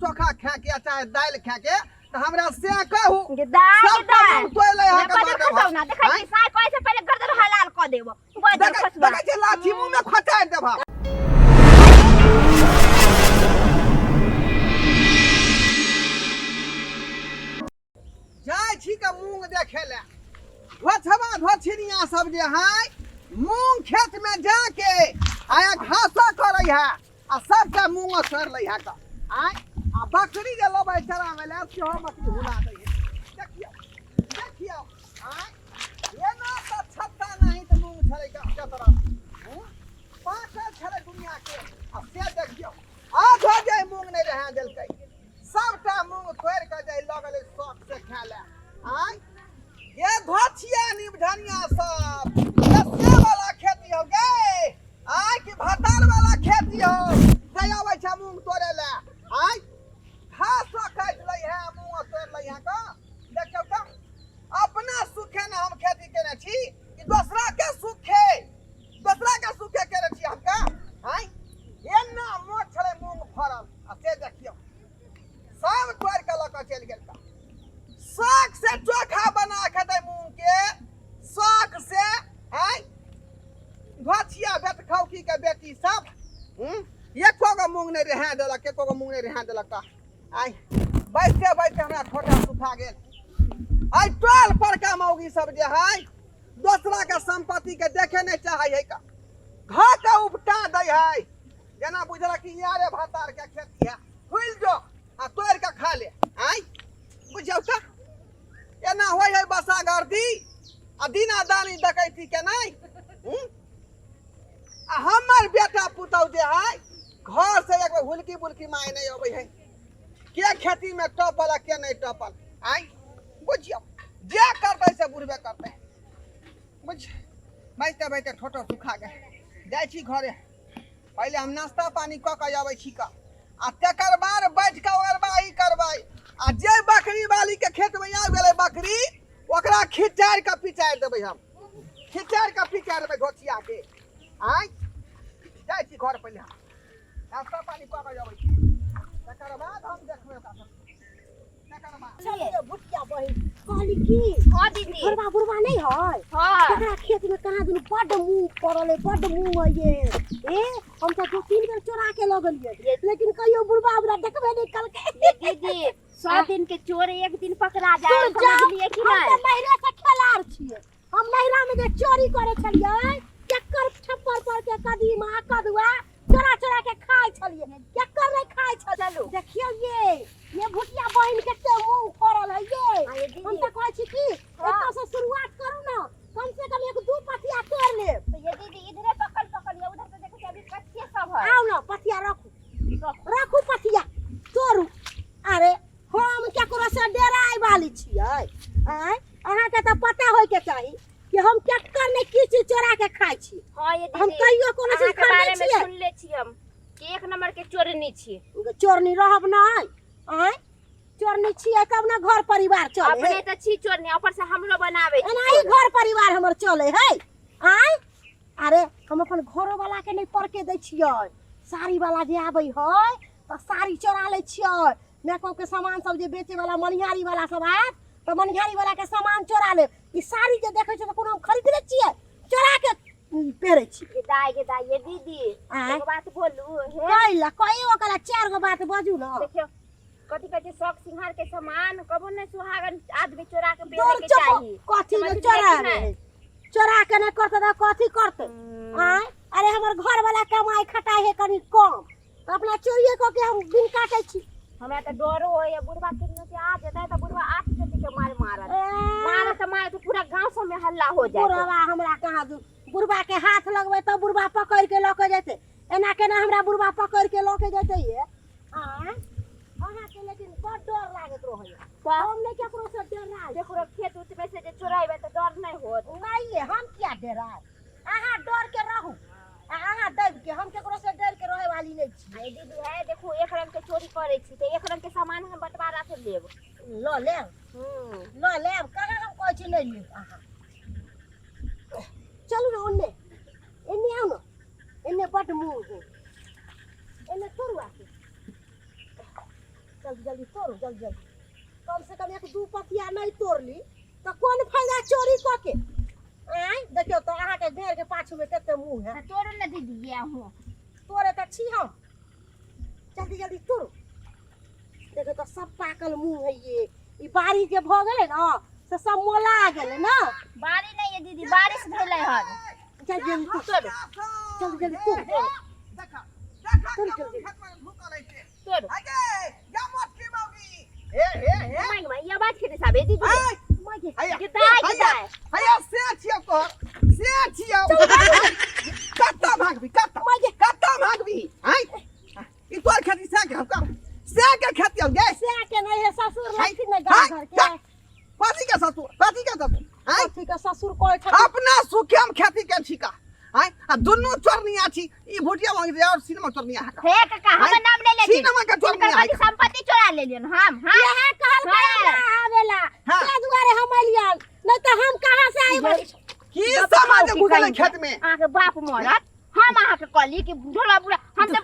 चोखा खा के चाहे दाल खा के तो हमरा से कहू दाई दाई तोय ले मैं कदे खसौ ना देखै छी साय कहै से पहले गर्दन हलाल क देबो बदल खसबा देखै छी लाठी मुंह में खचा देबा जाय छी के मूंग देखे ले धोछबा धोछिनिया सब जे है मूंग खेत में जाके आया घासा करे है आ सबटा मूंग सर ले है का आय आ बकरी जे लबै चरावे ले सेहो बकरी हुला दै है देखियो आय ये ना तो छत्ता नहीं तो मूंग छले का तरह पांच छले दुनिया के आ से देखियो आधो जे मूंग नहीं रहे देलकै सबटा मूंग तोड़ के जाय लगले शौक से खा ले आय ये धोछिया निमधनिया सब ये से वाला खेती हो गे आय कि भतार वाला खेती हो से आबै छ मूंग तोड़े ले आय घास काट लै है मूंग तोड़ लै है का देखियो त अपना सुखे ना हम खेती केने छी कि दूसरा के सुखे केने छी हम का आय एना मोट छले मूंग फरल आ से देखियो सब तोड़ के लक चल गेल का साग से चोखा बना खेते मूंग के साग से आय घोछिया बेट खौकी के बेटी सब एको गो मूंग नहीं रहे देलक एको गो मूंग नहीं रहे देलक का आय बैठते बैठते हमरा ठोठा सुखा गेल आय टोल पर का मौगी सब जे है दूसरा के संपत्ति के देखे नहीं चाहे है का घर के उपटा दे है जना बुझला कि यारे भातार के खेती है खुल जो आ तोड़ के खा ले आय बुझौ त एना होय है बसा गर्दी आ दीना दानी डकैती के नहीं आ हमर बेटा पुतौ जे है घर से एक हुलकी बुलकी माय नहीं अबै है के खेती में टपल आ के नहीं टपल आय बुझियो जे करतै से बुढ़बे करतै बुझ बैठते बैठते ठोठो सुखा गए जाय छी घरे पहले हम नाश्ता पानी क के आबै छी का आ तकर बाद बैठ के ओरबाही करबै आ जे बकरी वाली के खेत में आ गेलै बकरी ओकरा खिचार के पिचार देबै हम खिचार के पिचार देबै घोचिया के आय जाय छी घर पहले नाश्ता पानी क के आबै छी तकर बाद हम देखबै का तकर बाद चलिए भुटिया बही कहली की हां दीदी बुढ़वा बुढ़वा नहीं है हां एकरा खेत में कहां दुनु बड मूंग पड़ल है बड मूंग है ये हम तो दो तीन बेर चोरा के लगलिए लेकिन कहियो बुढ़वा हमरा देखबे नहीं कल के दीदी 100 दिन के चोर एक दिन पकड़ा जाए समझलिए कि नहीं हम नहिरा से खेलार छिए हम नहिरा में जे चोरी करे छलिए केकर छप्पर पर के कदीमा कदुआ चोरा चोरा के खाय छलिए केकर नहीं खाय छ चलू देखियो ये भुटिया बहिन के ते मुंह फरल है ये हम तो कहै छी कि एतो से शुरुआत करू ना कम से कम एक दो पथिया तोड़ ले तो ये दीदी इधरे पकड़ ये उधर से देखो अभी कच्चे सब है आओ ना पथिया रखू पथिया तोड़ू अरे हम केकरो से डेराय वाली छियै आय अहाँ के त पता होय के चाही कि हम केकर ने की चीज चोरा के खाय छी हां ये दीदी हम कहियो कोनो चीज के बारे में छियै सुन ले छी हम कि एक नंबर के चोरनी छी चोरनी रहब नहीं आय चोरनी छियै तब ना घर परिवार चले अपने त छी चोरनी ऊपर से हमरो बनावे छी एनाही घर परिवार हमर चले है आय अरे हम अपन घरो वाला के नहीं परके दै छियै साड़ी वाला जे आबै है त साड़ी चोरा ले छियै मेकअप के सामान सब जे बेचे वाला मनिहारी वाला सब आयत तो मनिहारी वाला के सामान चोरा ले ई साड़ी जे देखै छ त कोनो हम खरीद ले छियै चोरा के पेरे छी के दाई ये दीदी एक बात बोलू हे कइला कइयो कला चार गो बात बाजू न देखियो कथि कहै छै शौक सिंगार के सामान कबो ने सुहागन आदमी चोरा के पेरे के चाहिए कथि न चोरा के न करते त कथि करते आय अरे हमर घर वाला कमाई खटाई है कनी कम अपना चोरिए को के हम दिन काटै छी हमरा त डरो होय बुढ़वा के न से आ जेतै त बुढ़वा आठ जति के मारत तो पूरा गांव सब में हल्ला हो जाए बुढ़वा हमरा कहां बुढ़वा के हाथ लगबै त बुढ़वा पकड़ के ल के जेते एना के ना हमरा बुढ़वा पकड़ के ल के जेते ये हां अहाँ के लेकिन बड़ डर लागत रहै हम नहीं केकरो से डराय देखो खेत उत में से जे चोराइबे त डर नहीं होत नहीं हम क्या डराय अहाँ डर के रहू अहाँ दब के हम केकरो से डर के रहे वाली नहीं छी दीदी है देखो एक रंग के चोरी करे छी त एक रंग के सामान हम बंटवारा से लेब ल लेब कहां हम कहै छी नहीं लेब अहाँ चलू ना ओन्ने एन्ने आओ ना एन्ने बड मुंह है एन्ने तोड़ू आके जल्दी तोड़ जल्दी कम से कम 1-2 पतिया नहीं तोड़ली तो कौन फायदा चोरी क के आय देखियो तो अहाँ के घर के पाछू में कते मुंह है तोड़ न दीदी ये हूं तोरे त छी हम जल्दी जल्दी तोड़ देखो तो सब पाकल मुंह है ये ई बारिश जे भ गेले ना से सब मोला गेले ना बारी नहीं है दीदी बारिश भेलै हन जल्दी जल्दी तोड़ जल्दी जल्दी तोड़ देखा देखा खेत में भूत रहे थे तोड़ आगे या मत की मौगी हे मांग ये बात के हिसाब है दीदी मागे हया से छियो तो से छियो कत्ता भागबी कत्ता भागबी हैं ई तोर खेती से के हम से के खेती हो गे से के नहीं है ससुर लखी ने गांव घर के पाती के ससुर हैं ठीक है ससुर कोई अपना सुखे हम खेती के छिका हैं आ दुनु चोरनिया छी ई भुटिया मांग दे और सिनेमा चोरनिया हे काका हम नाम ले ले सिनेमा का चोरनिया वाली संपत्ति चुरा ले लियन हम हां यह कहल आवेला के दुआरे हम अलियन नहीं तो हम कहां से आई की समाज घुसले खेत में आ के बाप मरत हम आ के कहली कि ढोला बुढ़ा हम तो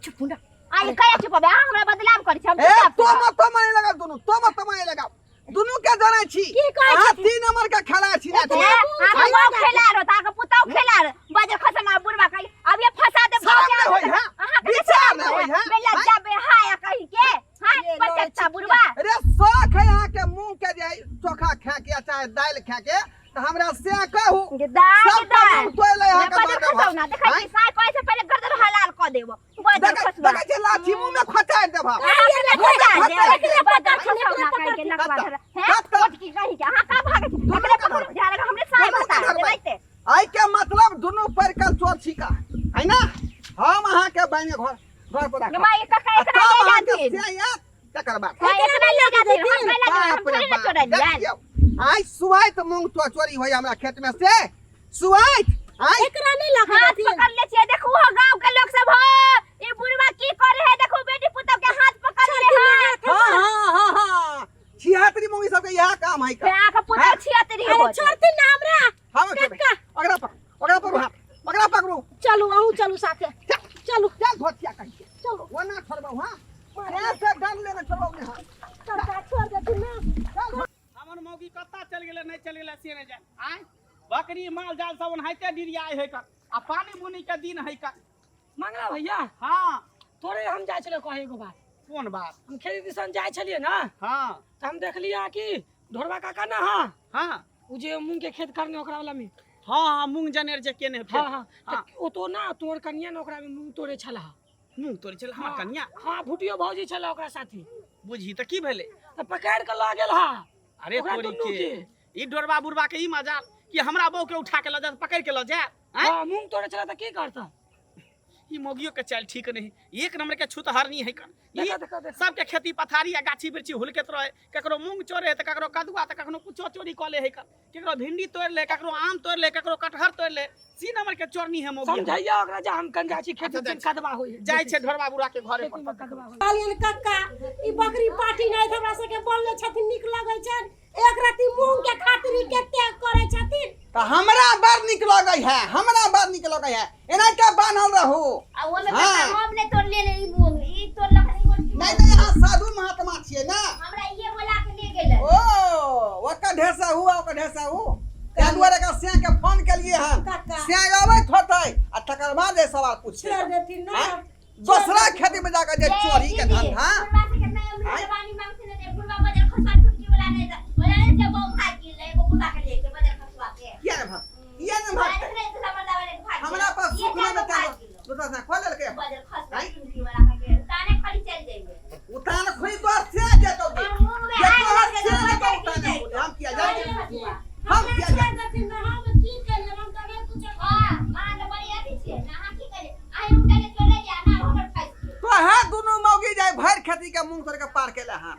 चुपुंडा आई कहे चुपबे हमरा बदलाव करी हम ए तो मत लगा दोनों लगा दोनों के जाने छी आ 3 नंबर का खेला छी ना हम खेला रो ता के पुताऊ खेला बजे खसमा बुढ़वा कही अब ये फसा दे सामने होई हां विचार में होई हां बेला जाबे हाया कही के हां पचता बुढ़वा अरे शौक है यहाँ के मुंह के जे चोखा खा के चाहे दाल खा के तो हमरा से कहू दाल तो ले यहाँ के बजे खसौना देखै छी साय कहे से पहले गर्दन हलाल क देबो बजे खसवा देखै छी लाठी मुंह में खचा देबा बजे खसौना कहि के लगवा धर है कोट की कहि के हां का भागे हमरे पकड़ जा लगा हमरे साय बता देते आई के मतलब दोनों पर का चोर छिका है ना हम अहाँ के बाने घर पर रख माई काका एकरा ले जाती से यार तकर बात एकरा ले जाती हम कहला हम थोड़ी ना चोरा लिया आई सुवाइत मूंग तो चोरी होई हमरा खेत में से सुवाइत आई एकरा नहीं लगा हाथ पकड़ ले छिए देखो हो गांव के लोग सब हो ई बुढ़वा की करे है देखो बेटी पुतौ के हाथ पकड़ ले हां छियातरी मूंगी सब के यह काम है का का पुतौ छियातरी हो छोड़ती ना हमरा हम अगला पकड़ू चलो आऊं चलो साथे चलो चल भोटिया कहिए चलो वो ना छोड़बो हां ऐसे डर लेने चलो ने हां चल छोड़ दे ना हमर मौगी कत्ता चल गेले नहीं चल गेले से नहीं जाय आय बकरी माल जाल सब नहाइते डिरिया है का आ पानी बुनी के दिन है का मंगला भैया हां तोरे हम जाय छले कहे एगो बात कौन बात हम खेती दिसन जाय छलिए ना हां त हम देख लिया कि ढोरवा काका ना हां हां उ जे मूंग के खेत करने ओकरा वाला में हां मूंग जनेर जे केने हां हां ओ तो ना तोर कनिया न ओकरा में मूंग तोड़े छला मूंग तोड़ चल हमर कन्या हां भुटियो भौजी छला ओकरा साथी बुझी त की भेले त पकड़ के ला गेल हा अरे तोरी के ई डोरबा बुरबा के ई मजाल कि हमरा बहू के उठा के ल जा पकड़ के ल जा हां मूंग तोड़े छला त की करता ई मोगियो के चाल ठीक नहीं एक नंबर के छुतहरनी है का देखा सबके खेती पथारी आ गाछी बिरछी हुलकेत रहे ककरो मूंग चोरे त ककरो कदुआ त कखनो कुछो चोरी क ले है का ककरो भिंडी तोड़ ले ककरो आम तोड़ ले ककरो कटहर तोड़ ले सी नंबर के चोरनी है मोगी समझाइया ओकरा जा हम कन गाछी खेती से कदवा होई जाय छे ढोरबा बुरा के घरे पर कदवा होई कालियन कक्का ई बकरी पार्टी नहीं हमरा से के बोलले छथिन निक लगै छन एक राती मूंग के खातिर के त्याग करे छथिन तो हमरा बड़ निक लगै है एना के बान्हल रहू आ ओमे हम ने तोड़ ले ई मूंग ई तोड़ लखनी नहीं यहाँ साधु महात्मा छिए ना हमरा ये बोला के ले गेले ओ ओका ढेसा हु त्या दुआरे का सिया के फोन के लिए हम सिया आबैत होतै आ तकर बाद ए सवाल पूछे छोड़ देथिन ना दूसरा खेती में जाकर जे चोरी के धंधा बुढ़वा से के नहीं हमने जवानी मांगते ने बुढ़वा बजर खसवा टुटकी वाला नहीं बोला ने जब वो खा के ले वो बुढ़वा के लेके बजर खसवा के क्या न भाग हमरा पास सुखना में क्या दूसरा से खोल ले के बजर खसवा टुटकी वाला के ताने खड़ी चल जाएंगे उतान खोई तो से जेतो के मुंह में ये आ तो से न तो उताने हम किया जाए हम किया जाए देथिन ना हम की कर ले हम त नहीं कुछ हां मां तो बड़ी आती छे ना हां की करे आई हम कहे चले जा ना हमर खाई तो है दोनों मौगी जाए भर खेती के मुंह तोड़ के पार केला हां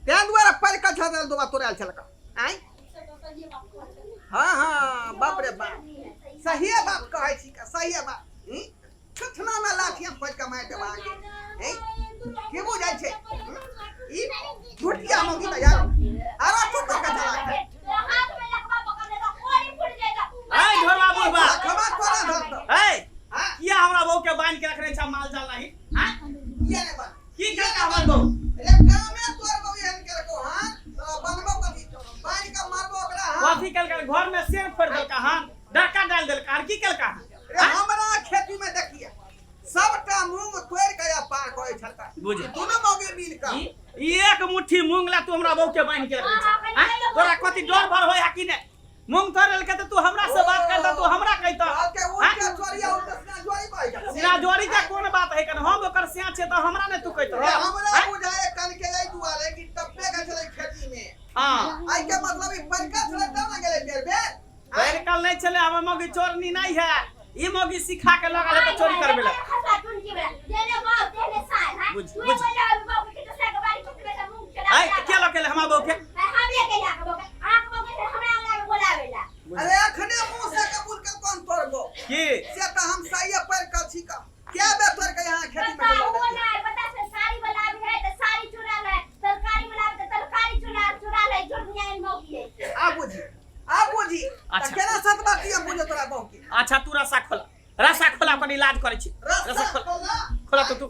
त्या दुआरे पर का छदल दोबा तोड़ल छलका आई हां बाप रे बाप सही बात कहै छी का सही बात छछना में लाठिया खोज के मार देबा हैं के बुझाय छे ई फुटिया मौगी त यार अरे तू तो का चला हाथ में लकवा पकड़ ले तो कोड़ी फूट जाएगा ए ढोरबा बुरबा खबा तोरा धरत ए किया हमरा बहू के बांध के रखने छ माल जाल नहीं हां ये ने बात की करता हमर बहू अरे गांव में छलका बुझ दोनों मौगे मिल कर एक मुट्ठी मूंग ला तू हमरा बहू के बांध के रखे छ हैं? तोरा कथि डर भर होय है कि ने मूंग तोड़ के तो तू हमरा से बात करता तू हमरा कहता के उनका चोरिया उल्टा जोड़ी पाई जा सिना जोड़ी का कौन बात है कन हम ओकर सिया छे तो हमरा ने तू कहता हमरा बुझाए कन के जाई दुआले कि टप्पे का चले खेती में हां आई के मतलब ई परका चले तब ना गेले बेर बेर बैर कल नहीं चले हम मौगी चोरनी नहीं है ई मौगी सिखा के लगा ले तो चोरी करबे ला बुझ बुझ आई के लके हमरा बहू के अरे अखने मुंह से कबूल कर कौन तोड़बो की से त हम सही पर का छी का क्या बेहतर के यहां खेती में आ बुझी अच्छा। त केना सत बात ये बुझे तोरा बहु के अच्छा तू रसा खोला अपन इलाज करे छी रसा खोला खोला तो तू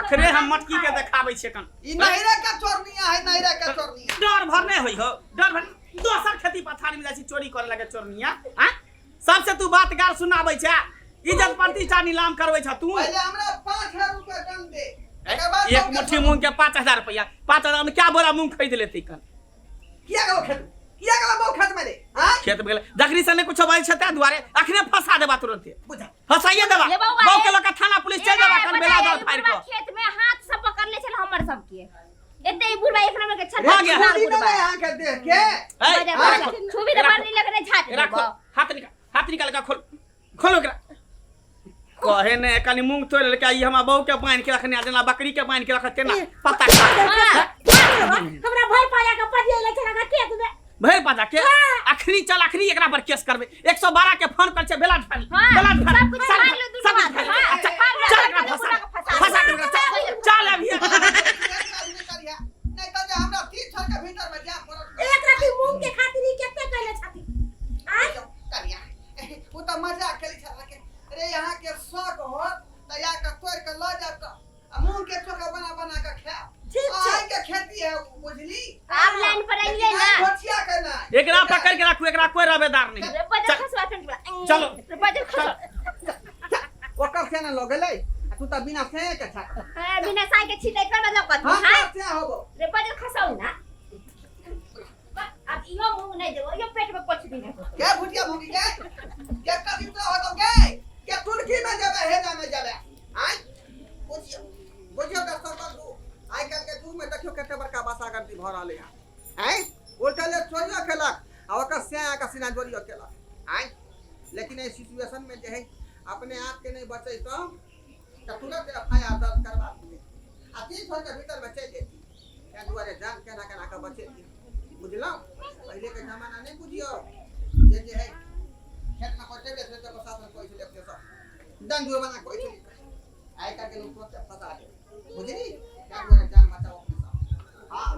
अखरे हम मटकी के देखाबै छै कन ई नहिरा का चोरनिया है नहिरा का चोरनिया डर भर नहीं होई हो डर भर दोसर खेती पथारी में जाई चोरी करे लगे चोरनिया हैं सबसे तू बात गार सुनाबै छै इज्जत प्रतिष्ठा नीलाम करबै छ तू पहले हमरा 5000 रुपया दम दे एकर बाद एक मुट्ठी मूंग के 5000 रुपया 5000 में क्या बोरा मूंग खरीद लेती कन किया गलो बहु खेत में रे हां खेत में गेले दखरी से ने कुछ बाई छता दुआरे अखने फंसा देबा तुरंत बुझा फंसाइए देबा ये बउआ बहु है। के लोग थाना पुलिस चल जाबा कन बेला दर फाड़ को खेत में हाथ से पकड़ ले छल हमर सब के एते ही बुढ़वा एक नंबर के छत हो गया। छुरी ना यहां के देख के छुबी तो मारनी लग रहे झाट रखो हाथ निकाल के खोलो एकरा कहे ने कनी मूंग तोड़ ले के ई हमरा बहू के बांध के रखने देना बकरी के बांध के रखते ना पता हमरा भय पाया के पदिये ले चला खेत में भैर पता के अखनी चल अखनी एकरा पर केस करबे 112 के फोन कर छे बेला ठानी बेला ठानी सब कुछ मार लो दूसरा बात अच्छा चल एकरा फंसा के चल अभी नहीं तो हमरा 3 साल के भीतर में जा पड़त एक राती मूंग के खातिर केते कहले छथि आय करिया वो तो मजाक करी छला के अरे यहां के शौक हो त या के तोड़ के ल जा त मूंग के चोखा बना के खा ठीक छै आय के खेती है बुझली आप लाइन पर आइए ना घोटिया करना एकरा पकड़ के रखू एकरा कोई रवेदार नहीं बजा खसवा टंट चलो। बजा खसवा ओकर से ना ल गेलै तू त बिना से के छा बिना साई के छिटे कर मतलब कत हां हां से होबो रे बजा खसाउ ना अब इहो मुंह नहीं देबो यो पेट में कुछ भी नहीं क्या भुटिया भूखी के कभी तो हो तो के तुलकी में जाबे हेजा में जाबे आय बुझियो का सब तू आय कल के तू में देखियो कते बड़का बासा करती भर आले आय उल्टा ले चोरियो खेलक आ ओकर से का सिना जोरियो खेलक आय लेकिन ए सिचुएशन में जे है अपने आप के नहीं बचै तो तुरंत एफआईआर दर्ज करवा दी आ 3 साल के भीतर में चल जेती या दुआरे जान केना के बचे बुझलो पहले के जमाना नहीं बुझियो जे है खेत में कोटे बेच तो प्रशासन कोई से लेके सब दंड बना कोई से आय का के लोग को फंसा दे बुझली क्या बोले जान बचाओ अपने सब हां